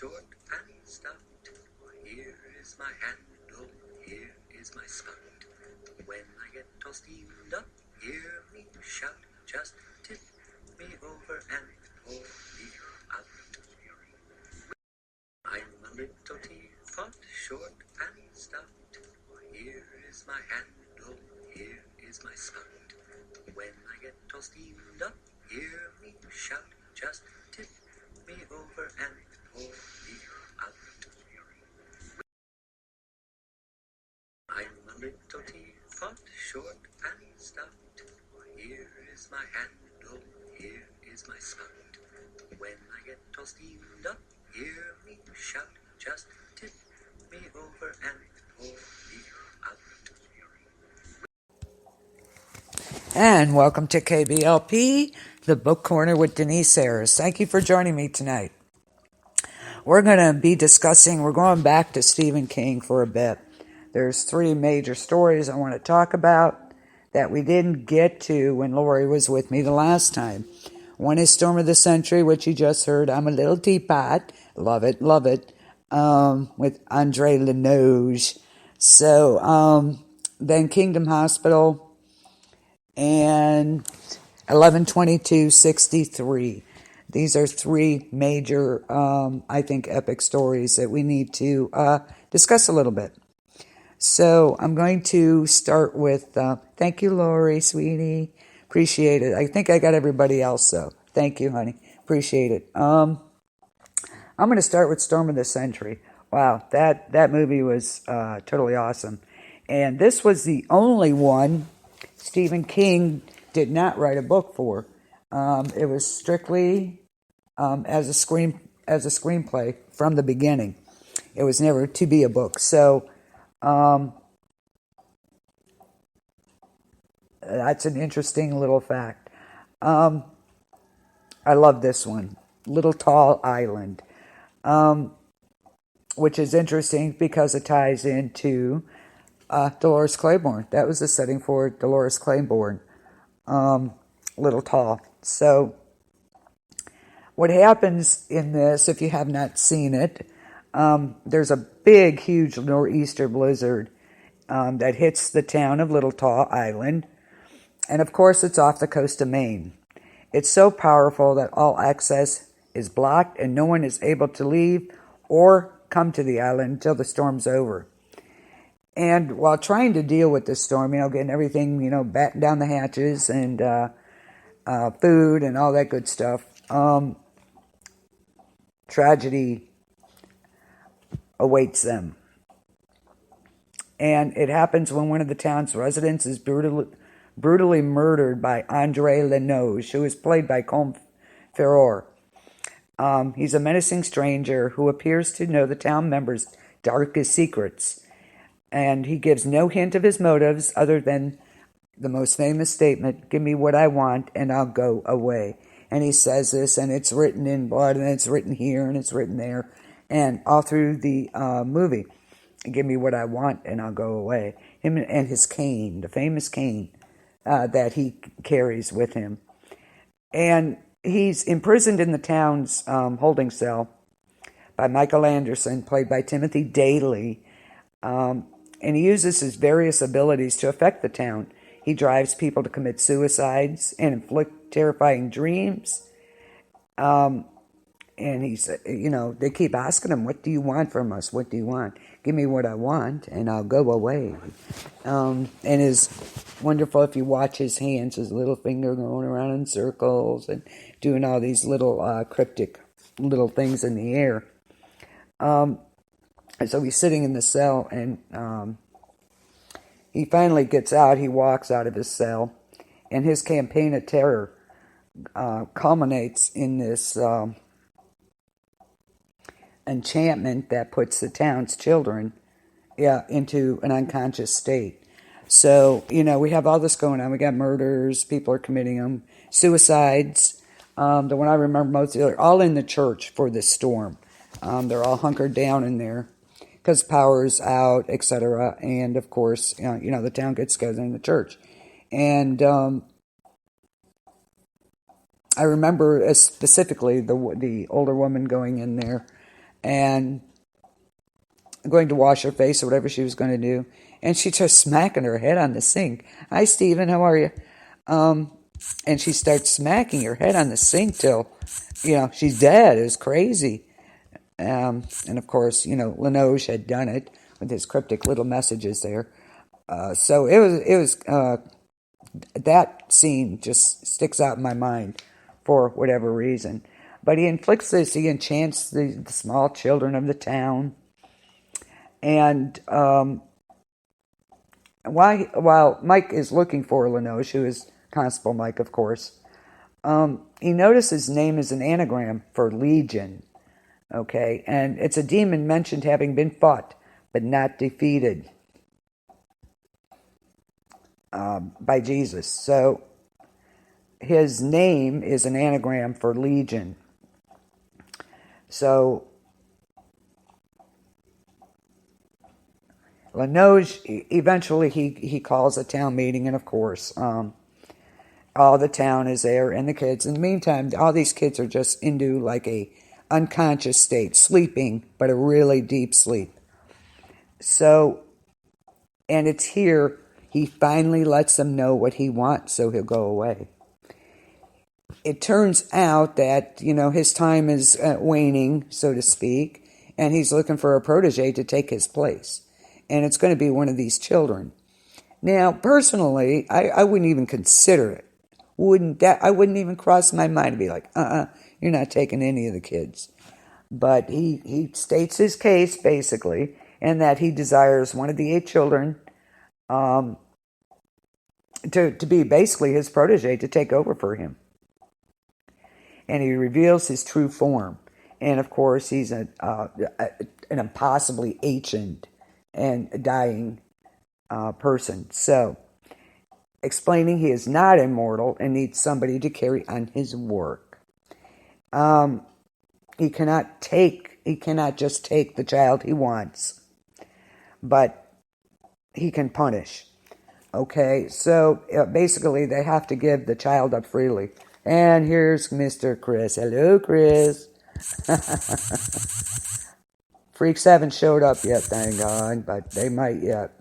short and stout. Here is my handle, here is my spout. When I get all steamed up, hear me shout. Just tip me over and pull me out. I'm a little teapot, short and stout. Here is my handle, here is my spout. When I get all steamed up, hear me shout. Just tip me over and pull me out. I'm a little teapot, short and stout. Here is my handle, here is my spout. When I get all steamed up, hear me shout. Just tip me over and pull me out. And welcome to KBLP, the Book Corner with Denise Harris. Thank you for joining me tonight. We're going back to Stephen King for a bit. There's 3 major stories I want to talk about that we didn't get to when Lori was with me the last time. One is Storm of the Century, which you just heard. I'm a Little Teapot. Love it, love it. With Andre Lenoge. So, then Kingdom Hospital and 11/22/63. These are 3 major, I think, epic stories that we need to discuss a little bit. So I'm going to start with, thank you, Lori, sweetie. Appreciate it. I think I got everybody else, though. Thank you, honey. Appreciate it. I'm going to start with Storm of the Century. Wow, that movie was totally awesome. And this was the only one Stephen King did not write a book for. It was strictly as a screenplay from the beginning. It was never to be a book. So that's an interesting little fact. I love this one, Little Tall Island, which is interesting because it ties into Dolores Claiborne. That was the setting for Dolores Claiborne, Little Tall. So what happens in this, if you have not seen it, there's a big, huge nor'easter blizzard that hits the town of Little Tall Island. And of course, it's off the coast of Maine. It's so powerful that all access is blocked and no one is able to leave or come to the island until the storm's over. And while trying to deal with this storm, getting everything, batten down the hatches and food and all that good stuff, tragedy awaits them. And it happens when one of the town's residents is brutally murdered by Andre Lenoge, who is played by Colm Farrell. He's a menacing stranger who appears to know the town members' darkest secrets. And he gives no hint of his motives other than the most famous statement, "Give me what I want and I'll go away." And he says this, and it's written in blood, and it's written here, and it's written there, and all through the movie. "Give me what I want and I'll go away." Him and his cane, the famous cane that he carries with him. And he's imprisoned in the town's holding cell by Michael Anderson, played by Timothy Daley. And he uses his various abilities to affect the town. He drives people to commit suicides and inflict terrifying dreams. And he's, they keep asking him, "What do you want from us? What do you want? Give me what I want and I'll go away." And it's wonderful if you watch his hands, his little finger going around in circles and doing all these little cryptic little things in the air. And so he's sitting in the cell, and he finally gets out. He walks out of his cell, and his campaign of terror culminates in this enchantment that puts the town's children into an unconscious state. So, we have all this going on. We got murders, people are committing them, suicides. The one I remember most, they're all in the church for this storm. They're all hunkered down in there because power's out, etc. And of course, the town gets together in the church. And I remember specifically the older woman going in there and going to wash her face or whatever she was going to do. And she starts smacking her head on the sink. Hi, Stephen, how are you? And she starts smacking her head on the sink till, she's dead. It was crazy. And of course, Linoge had done it with his cryptic little messages there. So it was that scene just sticks out in my mind for whatever reason. But he inflicts this, he enchants the small children of the town. And while Mike is looking for Linoge, who is Constable Mike, of course, he notices his name is an anagram for Legion. Okay, and it's a demon mentioned having been fought but not defeated by Jesus. So his name is an anagram for Legion. So Linoge, eventually he calls a town meeting, and of course all the town is there and the kids. In the meantime, all these kids are just into like a unconscious state, sleeping, but a really deep sleep. So, and it's here he finally lets them know what he wants, so he'll go away. It turns out that, his time is waning, so to speak, and he's looking for a protege to take his place. And it's going to be one of these children. Now, personally, I wouldn't even consider it. I wouldn't even cross my mind to be like, you're not taking any of the kids. But he states his case, basically, and that he desires one of the 8 children to be basically his protege, to take over for him. And he reveals his true form. And, of course, he's an impossibly ancient and dying person. So, explaining he is not immortal and needs somebody to carry on his work. He cannot just take the child he wants, but he can punish. Okay, so basically they have to give the child up freely. And here's Mr. Chris. Hello, Chris. Freaks haven't showed up yet, thank God, but they might yet.